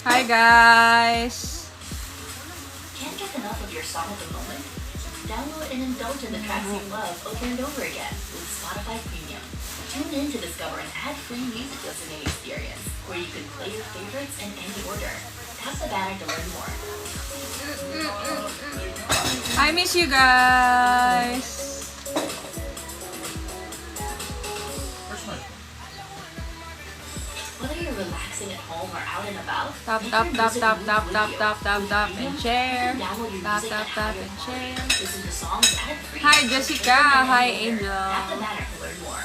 Hi guys! Can't get enough of your song at the moment? Download and indulge in the tracks you love over and over again with Spotify Premium. Tune in to discover an ad-free music listening experience where you can play your favorites in any order. Tap the banner to learn more. I miss you guys! Whether you're relaxing at home or out and about, Tap, make tap, your tap, music tap, move tap, with tap, you. tap, tap, tap, and share. Download your Tap, music tap, at tap, higher and share. Listen to songs ad-free. Hi Jessica! Hi Angel! Tap the banner to learn more.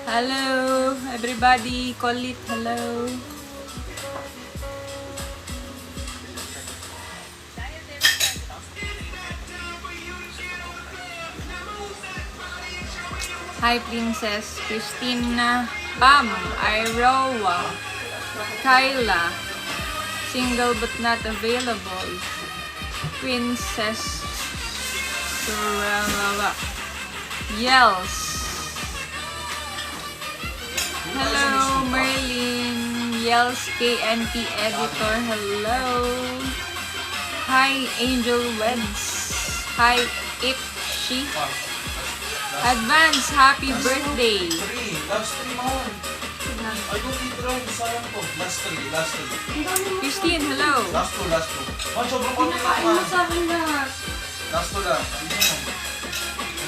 Hello everybody! Call it hello! Hi Princess Christina, Pam, Iroa, Kyla, single but not available, Princess Suralawa, Yels. Hello Merlin, Yels KNP editor, hello. Hi Angel Weds, hi Ipshi. Advance happy birthday. Last 3, mahal. I don't eat wrong. Sayang to. Last 3. Christine, hello. Last 2. Man, sobrang konti lang man. Last 2 lang.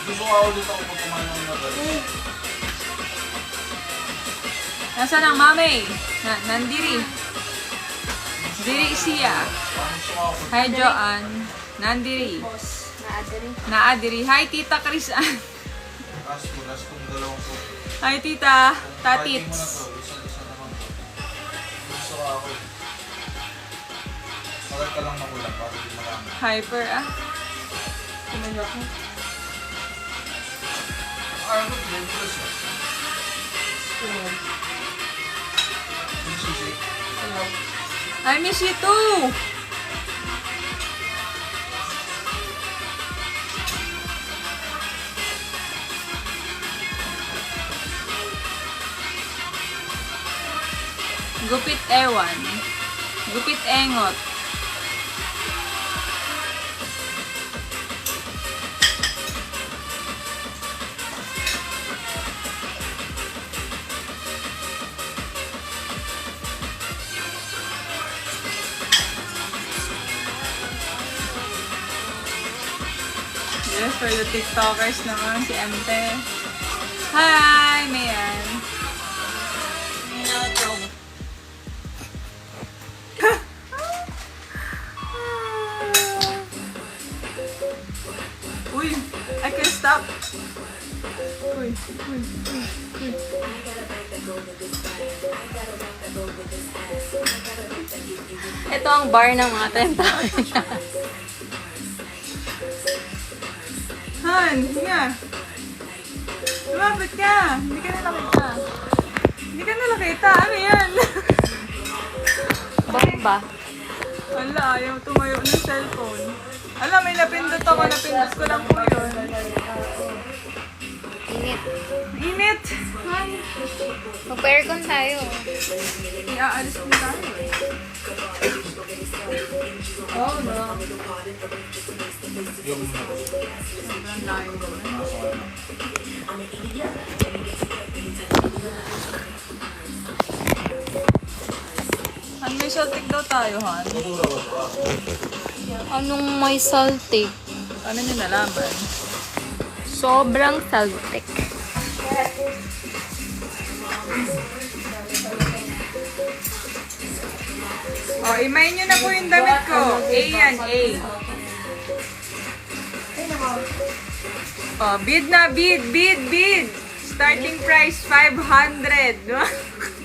Gusto nga ulit ako pag kumain ng nagal. Nasaan ang mami? Nandiri. Diri siya. Hi Joanne. Nandiri. Naadiri. Hi Tita Chris. Last 2 dalawang po. Hi Tita. Fighting mo na Tatits. to. Isa naman to. Gusto ka ako. Magal ka lang magulang para hindi marami. Hyper ah. Ano, flavorless eh. Yung sisig. I miss you too. Gupit ewan. Gupit engot. Yes, for the TikTokers naman, si Ante. Hi, Mayan. Uy, I can stop. Uy. Ito ang bar ng mga 10,000. Han, hinga. Lumapit ka. Hindi ka na nakita. Hindi ka na nakita. Ano yan? Bomba. Wala, ayaw tumayo ng cellphone. Ala, may napindot ako. Napindot ko lang po yun. Init. Init. Mag-aircon tayo. Iaalis ko tayo. Oh, no. Yung Sobrang layo naman. Han, may saltik daw tayo, Han. Anong may salty? Ano nyo nalaman? Sobrang saltik. Oh, imayin nyo na po yung damit ko. A yan, A. Oh, bid na, bid. Starting price, 500.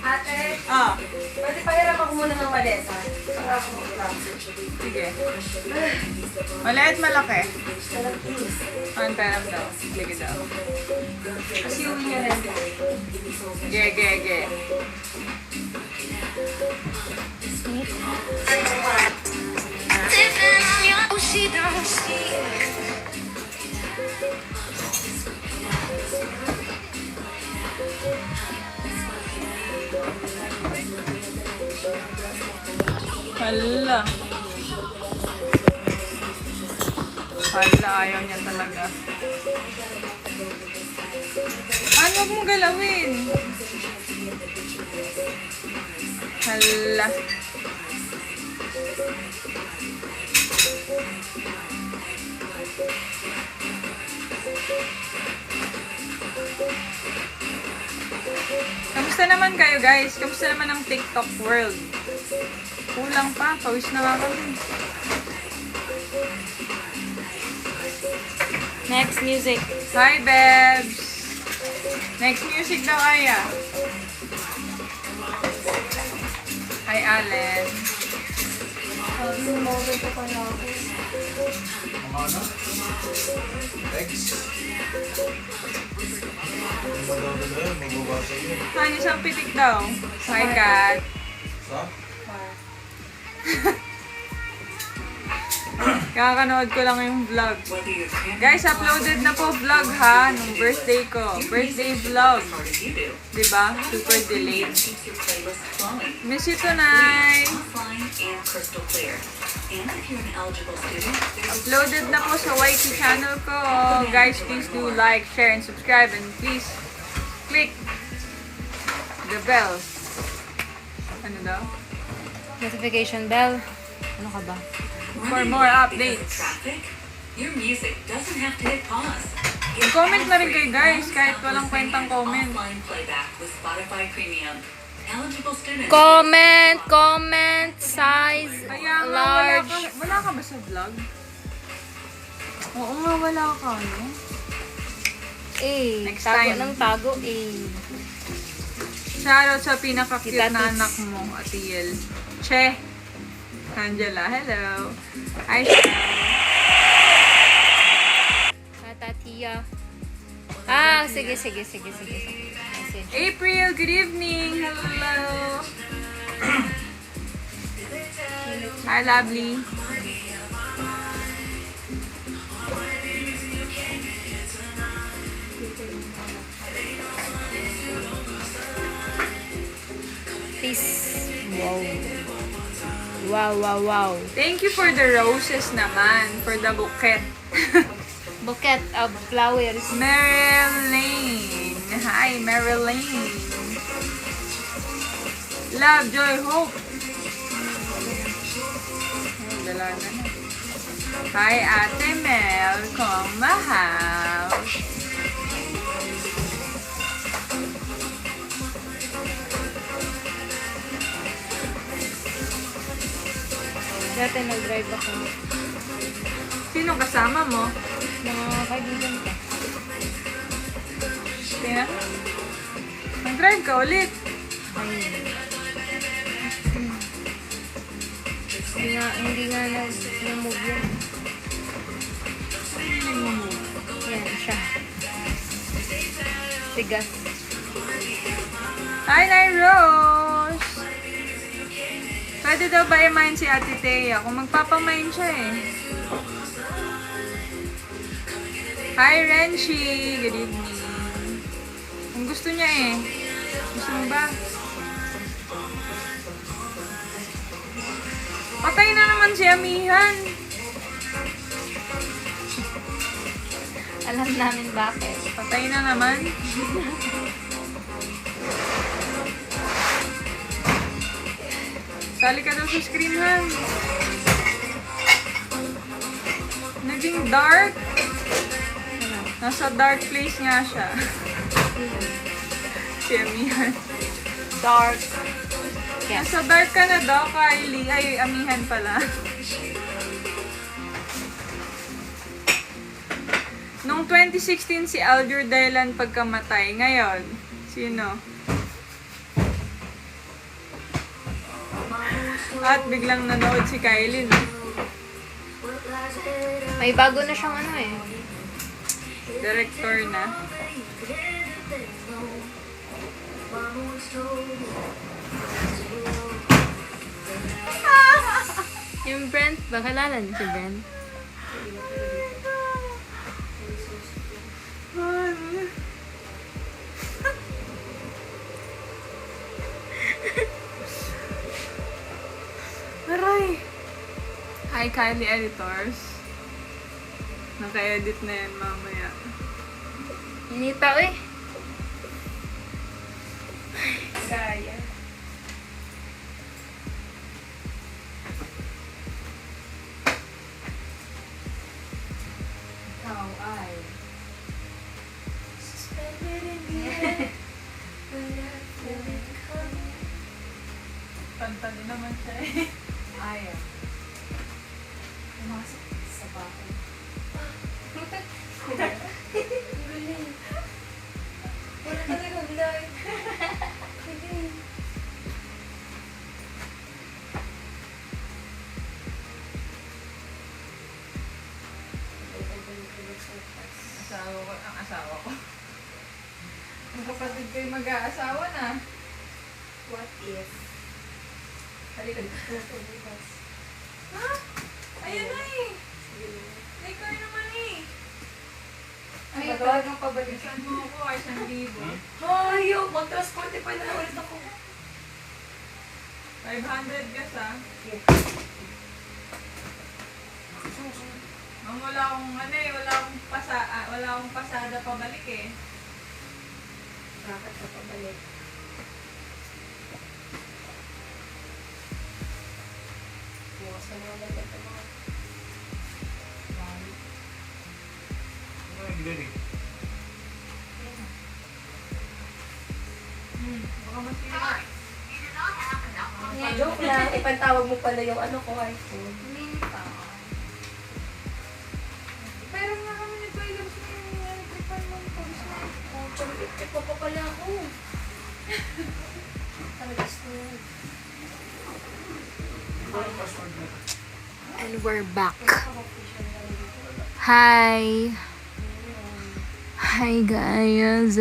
Ate, Oh, pwede pahiram ako muna ng malesa. sige. Maliit, malaki. Pantaram daw. Sige daw. Kasi uwi niya rin. Ge. Hala. Hala, ayaw niya talaga. Ano mo galawin? Hala. Kamusta naman kayo guys? Kamusta naman ang TikTok world? Kulang pa, pawis na nga kami. Next music. Hi, Bebs! Next music daw, Aya. Hi, Allen. Yung moment ko pala ako. Ano? Eggs? Madadala yun, magbabasa yun. Hi, isang pitik daw. Hi, Kat. Sa? Kakanood ko lang yung vlog. Guys, uploaded na po vlog ha, nung birthday ko. Birthday vlog. Diba? Super delayed. Miss you tonight. Uploaded na po sa YT channel ko. Guys, please do like, share, and subscribe. And please click the bell. Ano daw? Notification bell. Ano ka ba? For more updates. Your music doesn't have to hit pause. Comment na rin kayo guys, kahit walang kwentang comment. Offline playback with Spotify Premium. Eligible students. Comment, size, Kaya nga, large. wala ka ba sa vlog? Oo nga, wala ka, no? Eh, Next tago time. ng tago, eh. Shoutout sa pinaka-cute Kita na Tits. anak mo, Atiel. Che! Angela, hello. Hi, Shell. Tata Tia. Ah, sige. Message. April, good evening. Hello. Hi, lovely. Peace. Wow. Thank you for the roses naman, for the bouquet. Bouquet of flowers. Marilyn. Hi, Marilyn. Love, joy, hope. Oh, dalaga na. Hi, Ate Mel. Kong mahal. Dati nag-drive ako. Sino kasama mo? Mga kaibigan ko. Sino? Mag-drive ka ulit. Hindi nga nag-move yan. Yan siya. Tigas. Hi, Nay Rose! Pwede daw ba i-mine si Ate Thea? Kung magpapamine siya eh. Hi, Renshi! Good evening. Kung gusto niya eh. Gusto mo ba? Patay na naman si Amihan. Alam namin bakit. Patay na naman. Sali ka daw sa screen, ha? Naging dark. Nasa dark place nga siya. Si Amihan. Dark. Yes. Nasa dark ka na daw, Kylie. Ay, Amihan pala. Noong 2016 si Aljur Dylan pagkamatay. Ngayon, sino? At biglang nanood si Kylie. No? May bago na siyang ano eh. Director na. Yung Brent, ba kilala niyo si Brent? Hi, Kylie Editors. Naka-edit na yan mamaya. Inita eh. Gaya. Ikaw ay. Suspended in the air. When I feel it coming. Kanta din naman siya eh. Ayaw. Pumasok sa bahay. Ang galing. Wala talagang light. Galing. Ang asawa ko. Ang kapatid ko'y mag-aasawa na. What if? Halika dito. Ha? Ayan na eh. Ikaw naman eh. Ay, Magawa talagang pabalikan mo ako ay 1,000. Ayaw! Mag-transporte pa na ulit ako. 500 gas ah. Ma'am, wala akong wala akong pasada pabalik eh. Bakit ka pabalik? Bukas ka na ulit ito mga. Ano yung gilid? Baka masira. Joke lang. Ipantawag mo pala yung ano ko, iPhone. Minta. Pero nga kami nag-toilets na yung tripan mo yung pawis na. Oh, champitrip pa pala ako. Talagas to. Ito yung password mo. And we're back. Hi. Hi guys.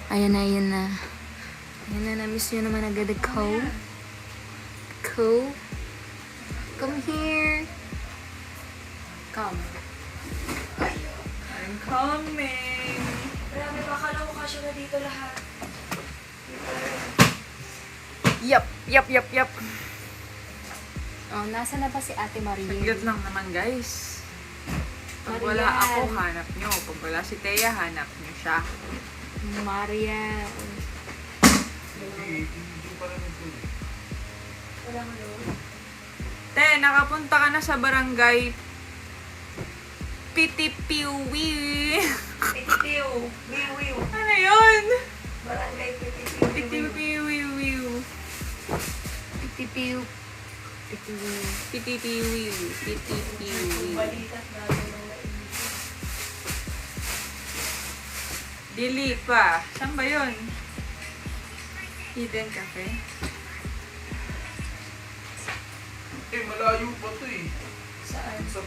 Ayan na, ayan na. Ayan na, na-miss nyo naman agad ako. Ko. Come here. Come. I'm coming. Grabe, bakala ko kasya na dito lahat. Yup. Oh, nasa na ba si Ate Marie? Saglit lang naman guys. Pag wala Marian. ako, hanap nyo. Pag wala si Thea, hanap nyo siya. Maria. Hindi pa rin ito. Wala mo doon. Te, nakapunta ka na sa barangay Pitipiwi. Pitipiw. Wiw. Ano yun? Barangay Pitipiw. Pitipiwiwiw. Pitipiw. Pitipiwiw. Pitipiwiw. Balikat natin ng naiibig. Dili pa. Saan ba yun? Hidden Cafe? Eh, malayo pa to eh. Saan? Sa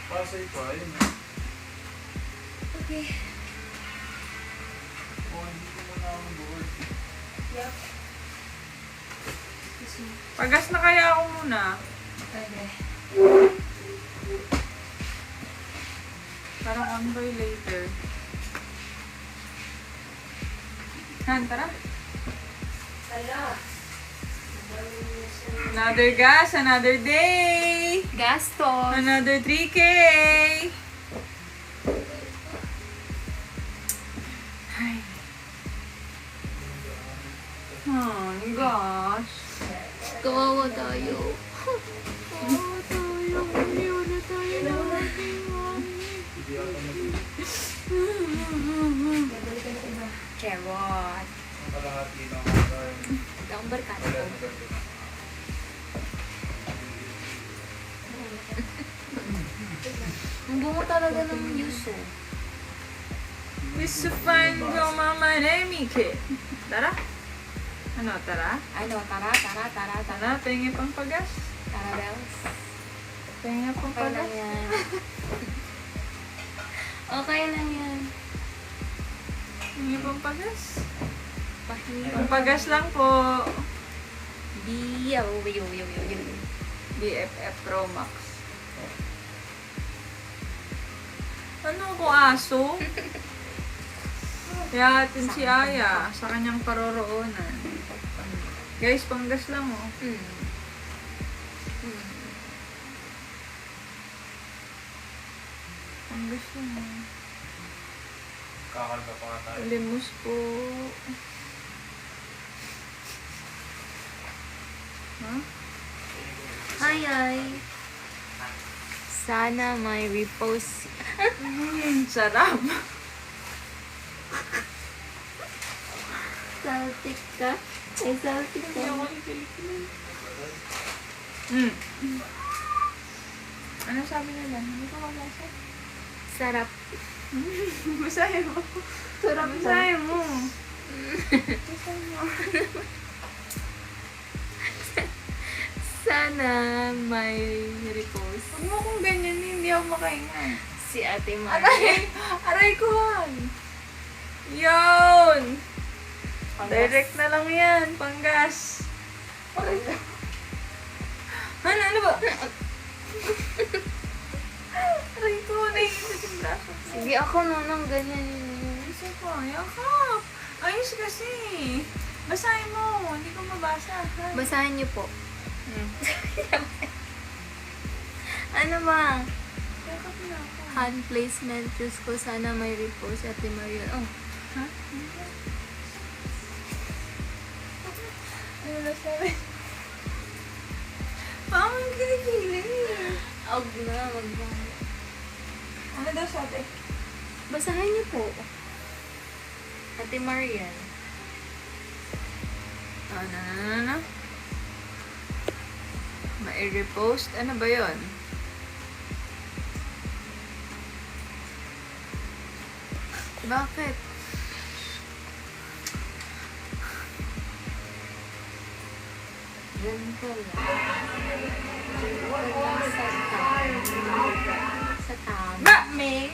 Pasay pa, ayun. Okay. Oh, hindi ko muna ako board. Yup. Pagas na kaya ako muna. Pwede. Parang on by later. Han, tara. Ala. Another gas, another day. Gastos. Another 3K. Ay. Oh, gosh. Kawawa tayo. Kawawa tayo. Hindi wala tayo ng ating mommy. Hindi ako Babalik ka na iba. Charot. ang kalahati ng tayo. Ang barkada Wala ko. na ganda. Ang bungo talaga ng yuso. Miss Fine Girl Mama Remike. Tara. Ano, tara? Ano, tara. Tara, pengi pang pagas. Tara, bells. Pengi pang Okay lang pagas. yan. Okay lang yan. Pengi pang pagas. Pahinga. Pang pagas lang po. Biyaw. BFF Pro Max. Ano ko aso? Yatin si Aya sa kanyang paroroonan. Guys, panggas lang oh. Ang gusto mo. Kakalga pa nga tayo. Limos po. Huh? Ay. Sana may repost. Sarap. Salty ka? Ay, salty ka. Mm. Ano sabi nila? Hindi ko magbasa. Sarap. Basahin mo. Sarap Basahin mo. Sana may repost. Huwag mo kung ganyan, hindi ako makainga. Si Ate Maria. Aray! Aray ko! Yun! Direct na lang yan, panggas. Ano ba? Aray ko, naiisip yung braso ko. Sige, ako nung ganyan yun. Isa ko, yakap. Ayos kasi. Basahin mo, hindi ko mabasa. Basahin niyo po. Ano ba? Yakap na ako. Hand placement. Diyos ko, sana may repost si Ate Maria. Oh. Ha? Ano na sabi? Parang kilikili. Huwag na, wag na. Ano daw sabi? Basahin niyo po. Ate Maria. Ano? Mai-repost? Ano ba yon? Bakit? Ganito lang. Ganito lang sa tab. Sa tab. Ba! May!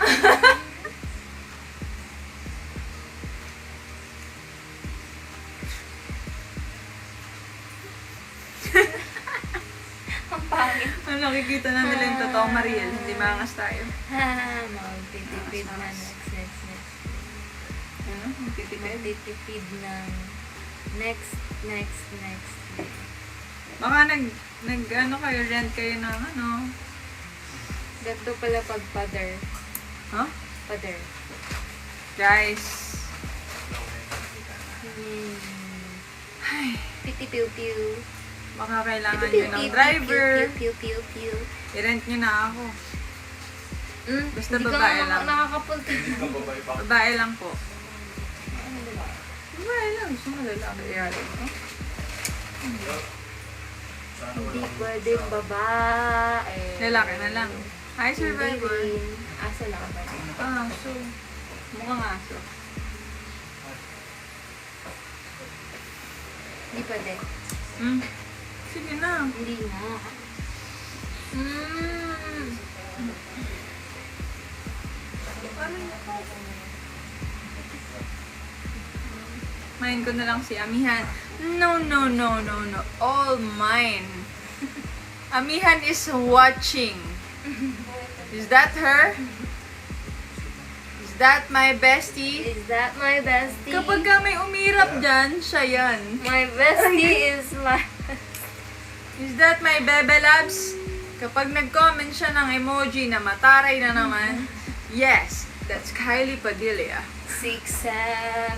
Ang pangit. Ano, nakikita na nila yung totoong Mariel. Hindi maangas tayo. Ha, magtitipid na next. Ano? Magtitipid? Magtitipid ng next. Baka ano kayo, rent kayo ng ano. Ganito pala pag father. Huh? Father. Guys. Ay, Piti-pew-pew. baka kailangan nyo ng driver. Pew-pew-pew. I-rent nyo na ako. Basta Hindi babae ka lang. nakakapunta. Kababay pa. Babae lang po. Babae lang. Gusto mo lalaki. Iyalin ko. Sana Hindi wala. pwedeng babae. Lalaki na lang. Hi, survivor. Hindi rin. Asa lang ba? Aso. Mukhang aso. Hindi pwede. Sige na. Hindi na. Main ko na lang si Amihan. No. All mine. Amihan is watching. Is that her? Is that my bestie? Is that my bestie? Kapag ka may umirap dyan, siya yan. My bestie is my... Is that my bebe labs? Kapag nag-comment siya ng emoji na mataray na naman, yes, that's Kylie Padilla. 6, 7.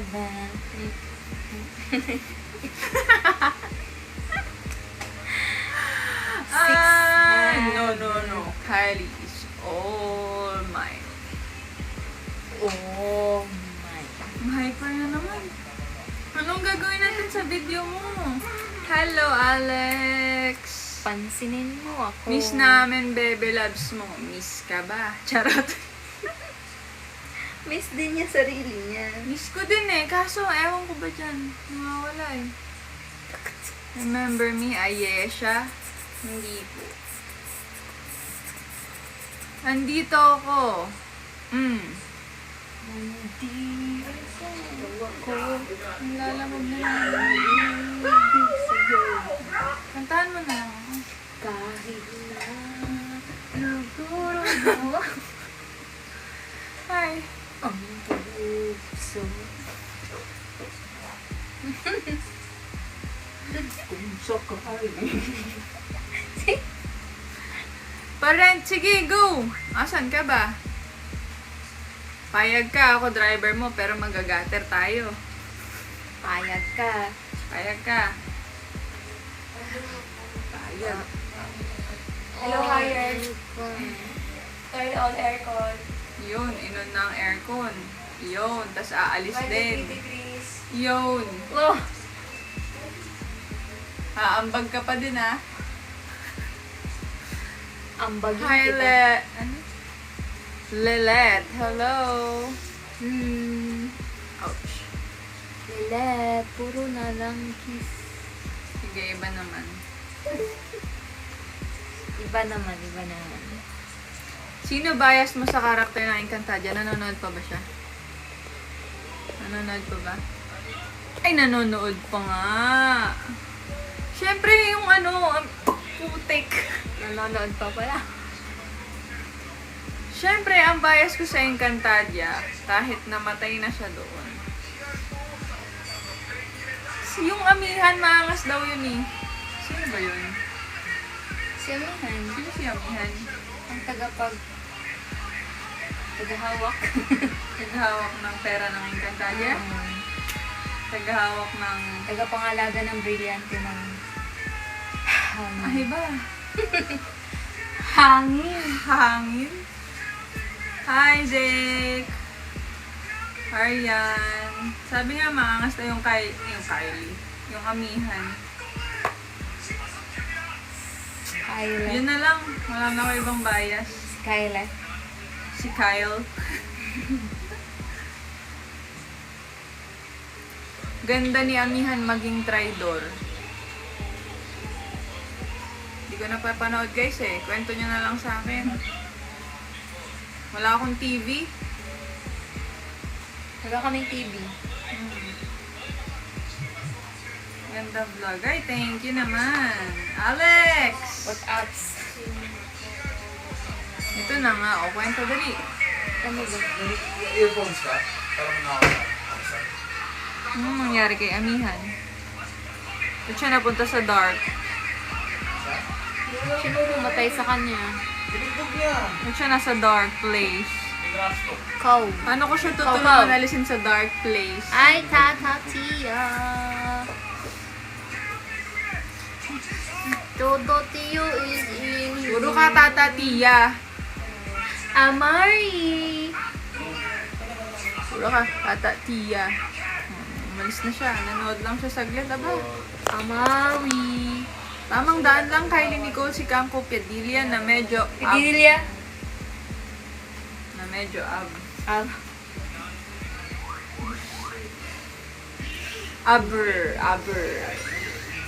No. Kylie is all mine. Oh my. Hyper na naman. Anong gagawin natin sa video mo? Hello, Alex. Pansinin mo ako. Miss namin, bebe loves mo. Miss ka ba? Charot. Miss din niya sarili niya. Miss ko din eh. Kaso, ewan ko ba dyan? Nawawala eh. Remember me, Ayesha? Hindi po. Andito ako. Nandito ako. Ang lalamog na lang. Ibig sa'yo. Kantahan mo na lang ako. Kahit na naguro mo Hi. ang puso. Kung sakali. Pa-rent, sige, go! Asan ka ba? Payag ka, ako driver mo, pero magagater tayo. Payag ka. Payag ka. Payag. Hello, hired. Turn on aircon. Yun, inon na ang aircon. Yun, tas aalis din. 23 degrees. Yun. Wow. Haambag ka pa din, ah. Ang bagay Hi, kita. Lilet. Hello. Ouch. Lilet, puro na lang kiss. Sige, iba naman. Iba naman, iba naman. Sino bias mo sa karakter ng Encantadia? Nanonood pa ba siya? Nanonood pa ba? Ay, nanonood pa nga. Siyempre, yung putik. Nanonood pa pala. Siyempre, ang bias ko sa Encantadia, kahit namatay na siya doon. Yung amihan, maangas daw yun eh. Sino ba yun? Si Amihan, Sino si amihan? ang tagahawak. Naghahawak ng pera ng Encantadia? Naghahawak ng... Tagapangalaga ng brilyante ng Ay ba? hangin. Hangin? Hi, Jake! Arian. Sabi nga, maangas na yung Kylie. Yung amihan. Kyla. Yun na lang. Wala na ako ibang bias. Kyla. Si Kyle. Ganda ni amihan maging traidor. Hindi ko na papanood guys eh. Kwento nyo na lang sa akin. Wala akong TV. Wala kaming TV. Ganda vlog. Ay, thank you naman. Alex! What ups? Ito na nga. O, kwento dali. Ano ba? Earphones ka? Parang nakakasa. Anong nangyari kay amihan? Ba't siya napunta sa dark? Sino pumatay sa kanya? Pinigdog niya. Ba't siya nasa dark place? Pinrasto. Kau. Paano ko siya Ikaw. tutulungan alisin sa dark place? Ay, tatatia. Todo tiyo is in you. Puro ka tatatiya. Amari. Puro ka tatatiya. Umalis na siya. Nanood lang siya saglit. Aba. Amari. Tamang daan lang Kylie Nicole si Kangko Padilla na medyo up. Pidilya. Na medyo up. Aber.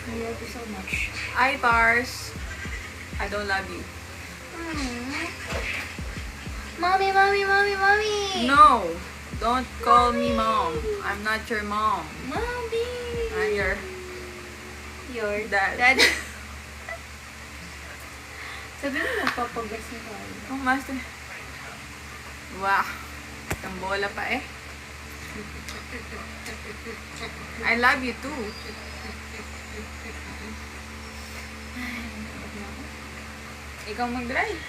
I love you so much. Hi, Pars. I don't love you. Mommy, mommy, mommy, mommy. No. Don't call me mom. I'm not your mom. Mommy. I'm your Your dad. Sabi mo, magpapagas na tayo. Oh, master. Wow. Ang bola pa eh. I love you too. Ikaw mag-drive.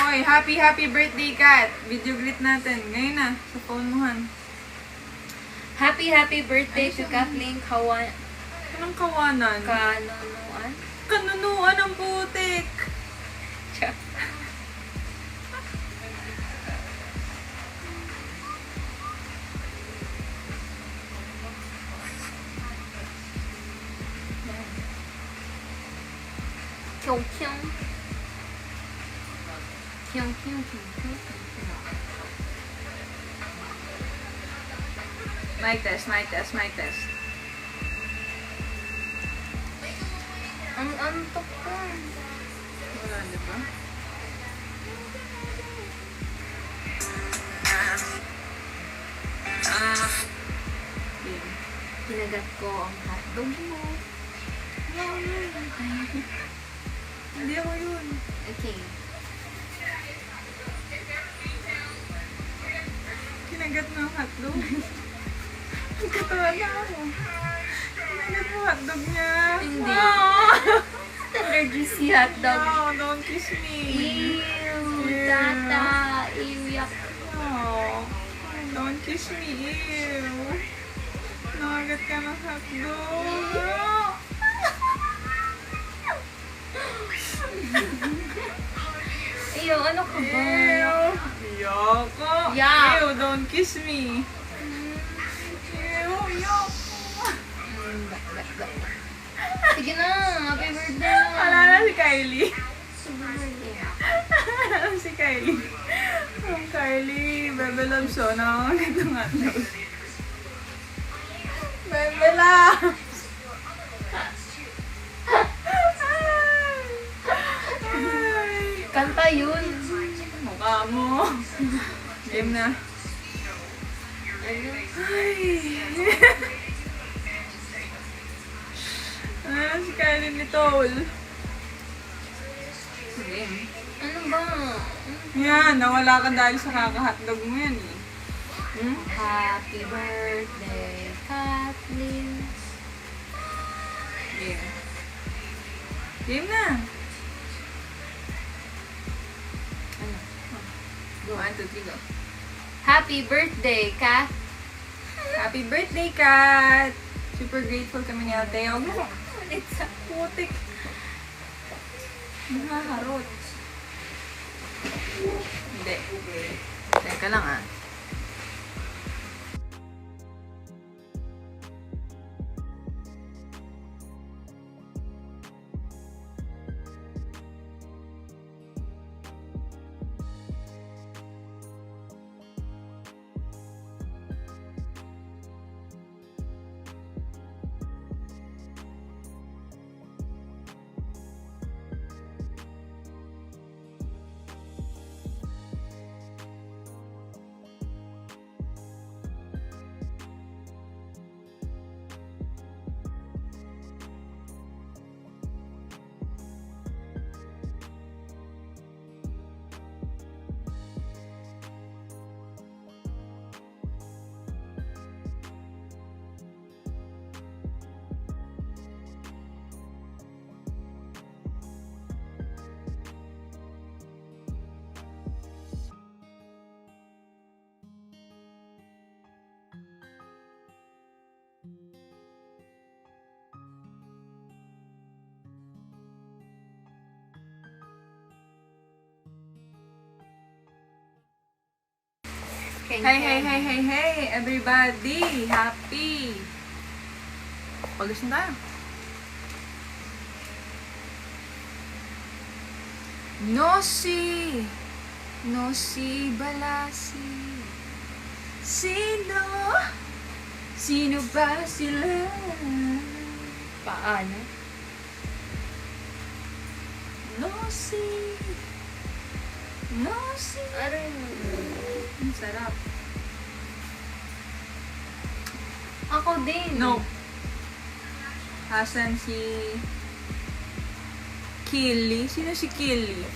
Oy, happy birthday, Kat. Video greet natin. Ngayon na, sa phone mo, han. Happy birthday to Kathleen Kawan. Anong kawanan? Kanunuan. Kanunuan ng putik. Kyung kyung. Kyung kyung kyung kyung. Mic test. Ang antok ko. Wala, di ba? Yun. Kinagat ko ang hotdog mo. Hindi ako yun. Okay. Kinagat ng hotdog. Nagkatawa na ako. Nakagat mo hotdog niya. Hindi. Oh. Standard juicy hotdog. No, don't kiss me. Ew, tata. Ew, yak. Oh, don't kiss me. Ew. Nakagat ka ng hotdog. Ew, ano ka ba? Ew. Yoko. Yuck. Ew, don't kiss me. Ew, yuck. Sige na, happy birthday na. Alala si Kylie. Happy birthday. Alala si Kylie. Oh, Kylie, Bebe Loves so, nakakagat ng hotdog. Bebe Loves. Ay. Kanta yun. Mukha mo. Game na. Ay. Ah, si Kylie ni Tol. Game. Ano ba? Yan, nawala ka dahil sa kakahotdog mo yan eh. Hmm? Happy birthday, Kathleen. Game. Game na. Ano? Go, 1, 2, 3, go. Happy birthday, Kath. Happy birthday, Kat! Super grateful kami ni Ate. Huwag mo. It's a putik. Nahaharot. Hindi. Teka lang ah. Hey, everybody! Happy! Pagos na tayo. Nosi! Nosi Balasi. Sino? Sino ba sila? Paano? Nosi! Nosi! Aray. Ang sarap. Ako din. No. Hasan si Kili. Sino si Kili?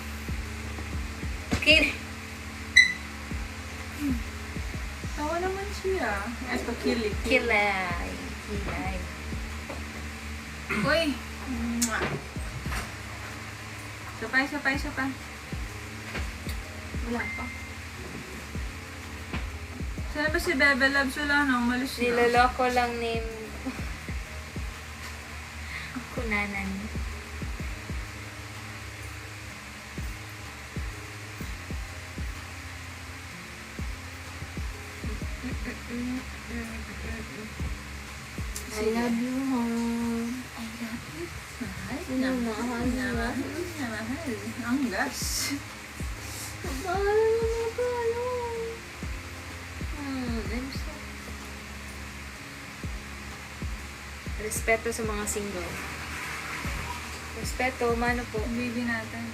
Tawa naman siya. Ito, Kili. Kilay. Kilay. Uy! Mwah. Sapay. Wala pa. Saan ba si Bebe Loves? Wala na, umalis na. Niloloko lang ni Kunanan. I love you, home. Mahal. Ang gas. I'm so... Respeto sa mga single. Respeto, mano po. Baby natin.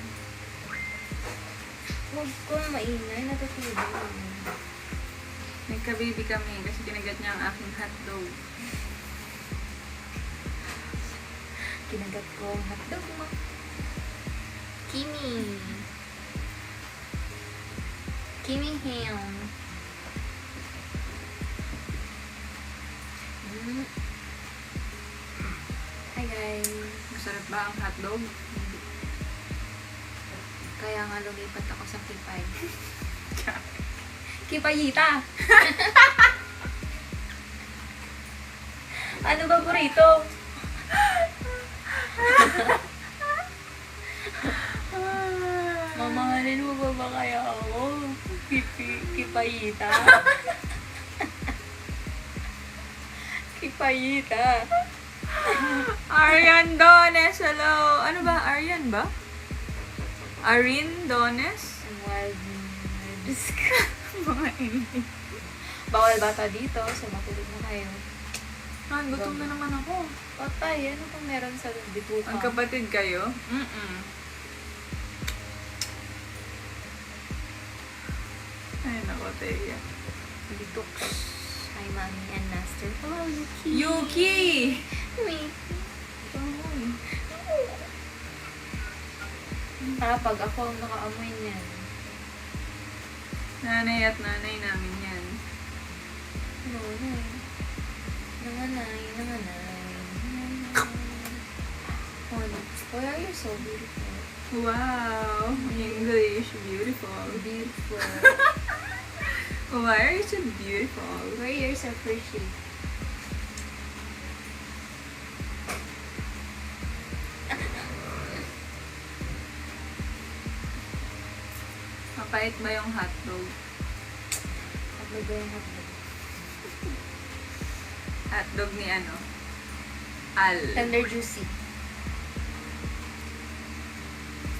Huwag kong maingay, natutulog. Nagka-baby kami kasi kinagat niya ang aking hotdog. Kinagat ko ang hotdog mo. Kimi. Kimi ham. guys. Masarap ba ang hotdog? Kaya nga lumipat ako sa Kipay. Kipayita! Ano ba burrito? Mamahalin mo ba kaya ako? Kipayita? Kipayita. Arian Dones, hello. Ano ba? Arian ba? Arin Dones? Ang wild nerds ka. Mga ini. Bawal bata dito, so matulog na kayo. Han, gutom na naman ako. Patay, ano pang meron sa bituka? Ang kapatid kayo? Ay, nako, Teya. Bituks. Hi, Mommy and Master. Hello, Yuki. Yuki! Wait. Pag ako ang nakaamoy niyan. Nanay at nanay namin yan. Nanay. Nanganay. Why are you so beautiful? Wow! English, beautiful. Beautiful. Why are you so beautiful? Your ears are pretty. Mapait ba yung hotdog? Hotdog ba yung hotdog? Hotdog ni ano? Al. Tender juicy.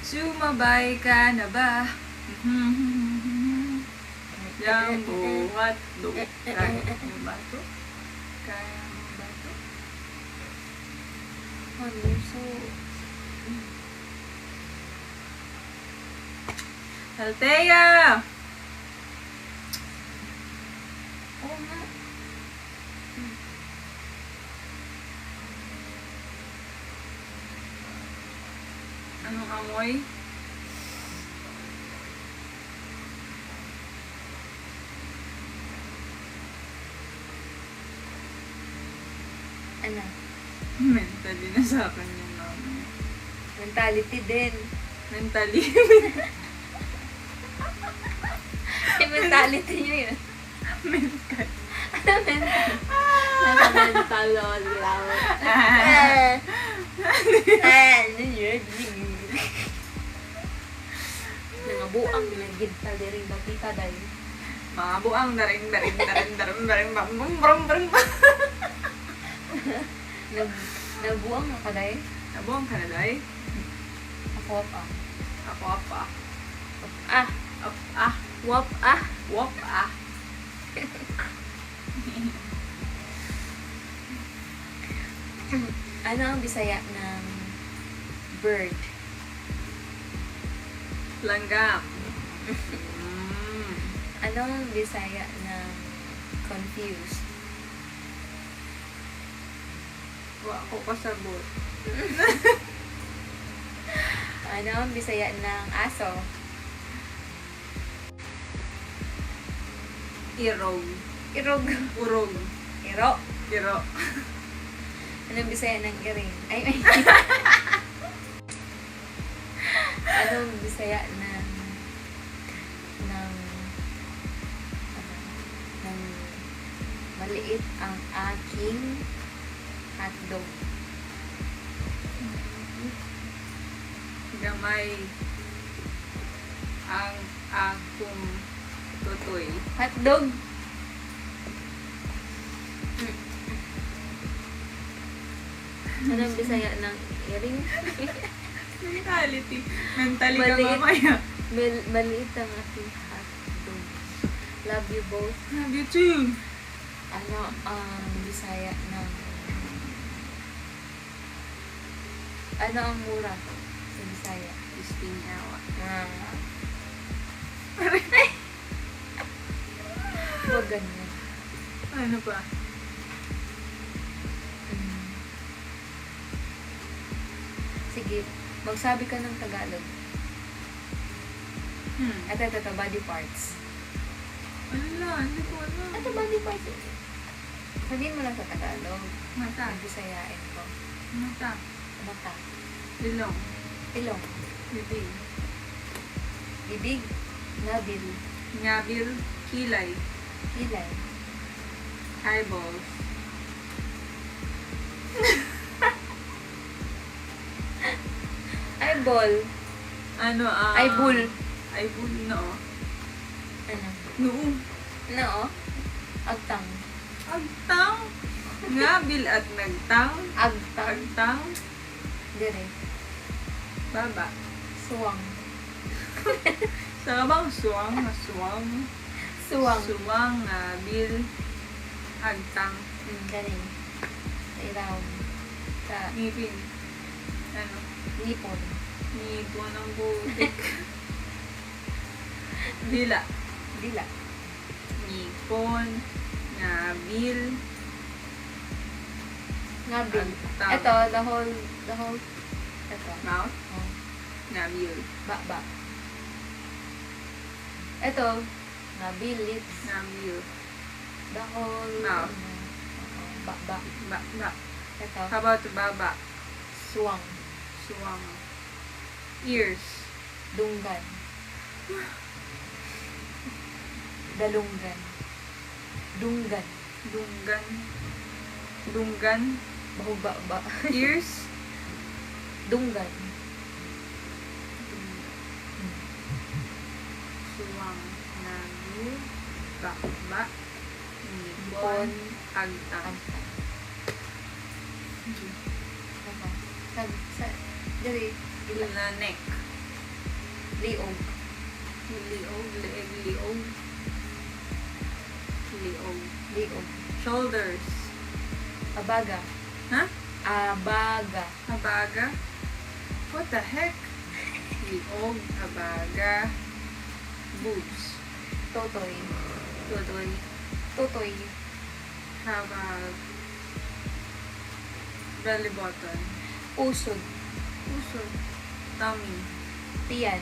Sumabay ka na ba? Jumbo hotdog. Kaya mo ba ito? Kaya mo ba ito? Oh, you're so... Althea! Oo nga. Anong amoy? Ano? Mentally na sa akin yung namin. Mentality din. Mentally. Yung mentality niyo yun. Mental. Ano mental? Nasa mental all out. Nangabuang naggintal rin bakita dahil. Mga buang daring bam bum brum brum brum. Nabuang na ka dahil. Nabuang ka na, day? Ako pa. Ako apa. Ah! Up ah. Wap ah! Wop ah. Ano ang bisaya ng bird? Langgam. Ano ang bisaya ng confused? Wa ko kasabot. Ano ang bisaya ng aso? Irog. Irog. Urog. Iro. Iro. Ano ang bisaya ng iring? Ay. Ano ang bisaya ng maliit ang aking hotdog? Gamay ang akong tutoy. Hotdog? Ano ang bisaya ng iring? Mentality. Mentally ka Maliit. mamaya. Maliit ang aking hotdog. Love you both. Love you too. Ano ang bisaya ng... Ano ang mura sa bisaya? 15 hour. Huwag ganyan. Ano pa? Sige, magsabi ka ng Tagalog. Ito, body parts. Wala, hindi ko alam. Ito, body parts. Sabihin mo lang sa Tagalog. Mata. Bisayain ko. Mata. Mata. Ilong. Ilong. Bibig. Bibig. Nabil. Ngabil. Kilay. Kilay. Eyeballs. Eyeball. Ano, Eyeball. Eyeball, no. Ano? Noo. No? Agtang. Agtang. Ngabil at nagtang. Agtang. Agtang. Dire. Baba. Suwang. Sa bang suwang. Suwang. Suwang. Suwang. Ngabil. Agtang. Galing. Sa ilaw. Sa Ngipin. Ano? nipon. Ngipon ng butik. Dila. Dila. Ngipon. Ngabil. Ngabil. Agtang. Ito, the whole, ito. Mouth. Oh. Ngabil. Ba. Ito, ngabil, lips. Ngabil. The whole, Mouth. Ba. Ba. Ito, How about baba? suwang. Suwang. Ears. Dunggan. Dalunggan. Dunggan. Dunggan. Dunggan. Bahuba. Ears. Dunggan. Suwang. Ngabil. Bakba. Ngipon. Ngipon. Agtang. Agtang. Sa, dali, Ila neck. liog. Liog. Leeg. Liog. Liog. Liog. Shoulders. Abaga. Ha? Abaga. Abaga. What the heck? Liog. Abaga. Boobs. Totoy. Tutoy. Totoy. How about belly button? Usod. Puso. Tummy. Tiyan.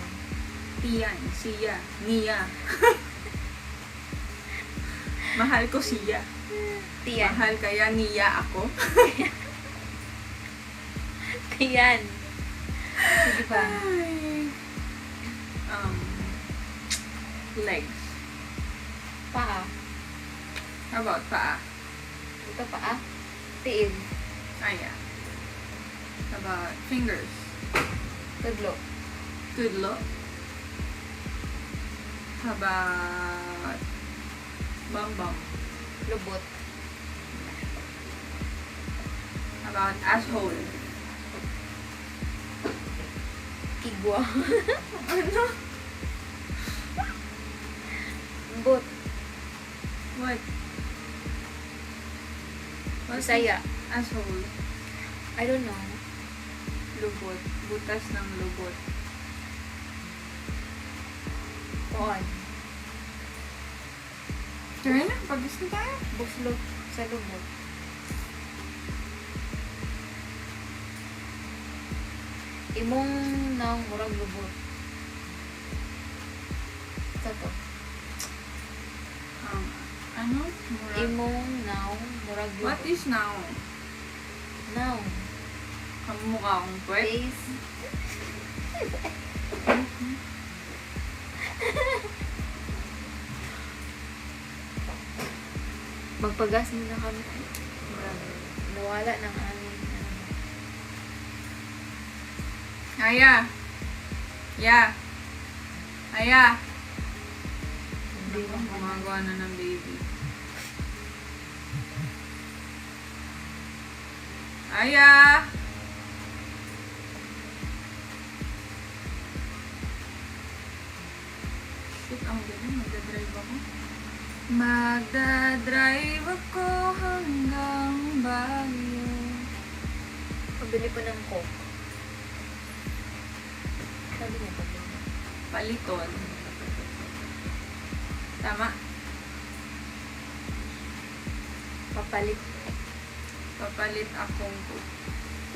Tiyan. Siya. Niya. Mahal ko siya. Tiyan. Mahal kaya niya ako. Tiyan. Sige pa. Ay. Legs. Paa. How about paa? Ito paa. Tiil. Yeah. How about fingers? Tudlo. Tudlo. How about bum? Lubot. How about asshole? Igwa. Ano? Bot. What? What's Bisaya. asshole? I don't know. Lubot. Butas ng lubot. Kuan. Turn na, pag-guess na tayo. Buslot sa lubot. Imong naong murag lubot. Sa to. Ano? Mura- Imong naong murag lubot. What is now? Naong. Kamukha akong puwet? Face. Magpagas muna kami. Nawala ng aming Aya! Ya! Aya! hindi Ano, gumagawa na ng baby. Aya! Shit, ang galing. Magdadrive ako. Magdadrive ako hanggang Baguio. Pabili po ng coke. Sabi niya pabili. Paliton. Tama. Papalit. Papalit akong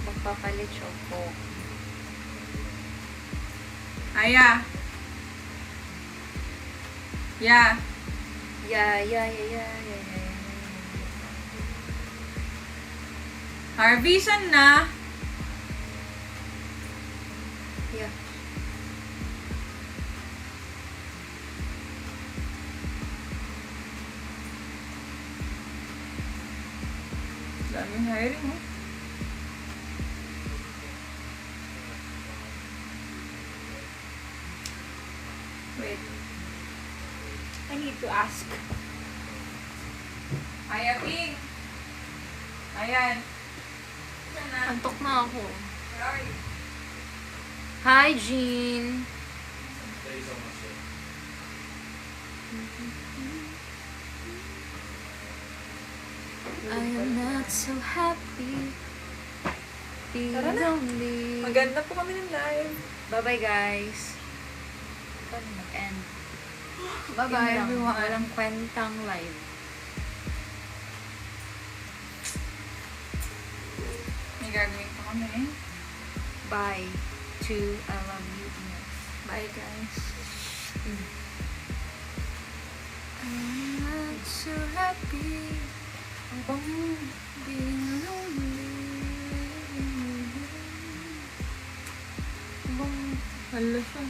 Magpapalit siya coke. Aya! Ya! Yeah. Harvey, san na? Daming hiring mo. Wait. I need to ask. Aya, Ping! Ayan. Saan na? Antok na ako. Where are you? Hi, Jean. Thank you so much, sir. I am not so happy. Feel Tara na. lonely. Maganda po kami ng live. Bye-bye, guys. Paano mag-end? Bye-bye, Yun lang. everyone. Walang kwentang live. May gagawin pa kami. Bye to I love you. Bye, guys. I'm not so happy. Being lonely. Hala siya.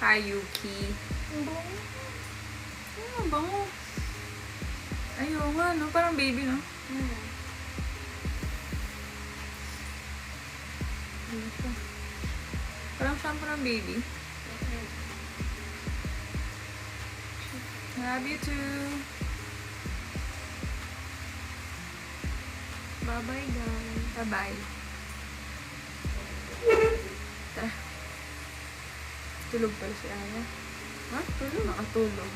Hi, Yuki. Ano bango? Ayaw nga, no? Parang baby, no? Ano siya? Parang shampoo ng baby. Love you too. Bye-bye, guys. Bye-bye. Tara. Tulog pala si Aya. Ha? Tulog? Nakatulog.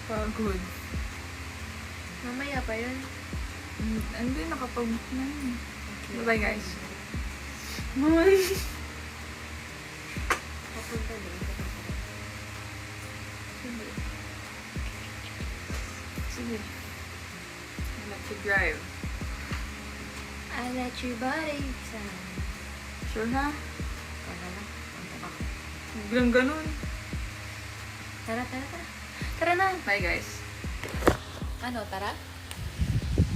Pagod. Mamaya pa yun. Hindi, nakapag-book na yun. Bye-bye, guys. Bye. Papunta din. Sige. Sige. I like to drive. I let your body decide. Sure, ha? Tara na. Antok ako. Biglang ganun. Tara, tara, tara. Tara na. Bye, guys. Ano, tara?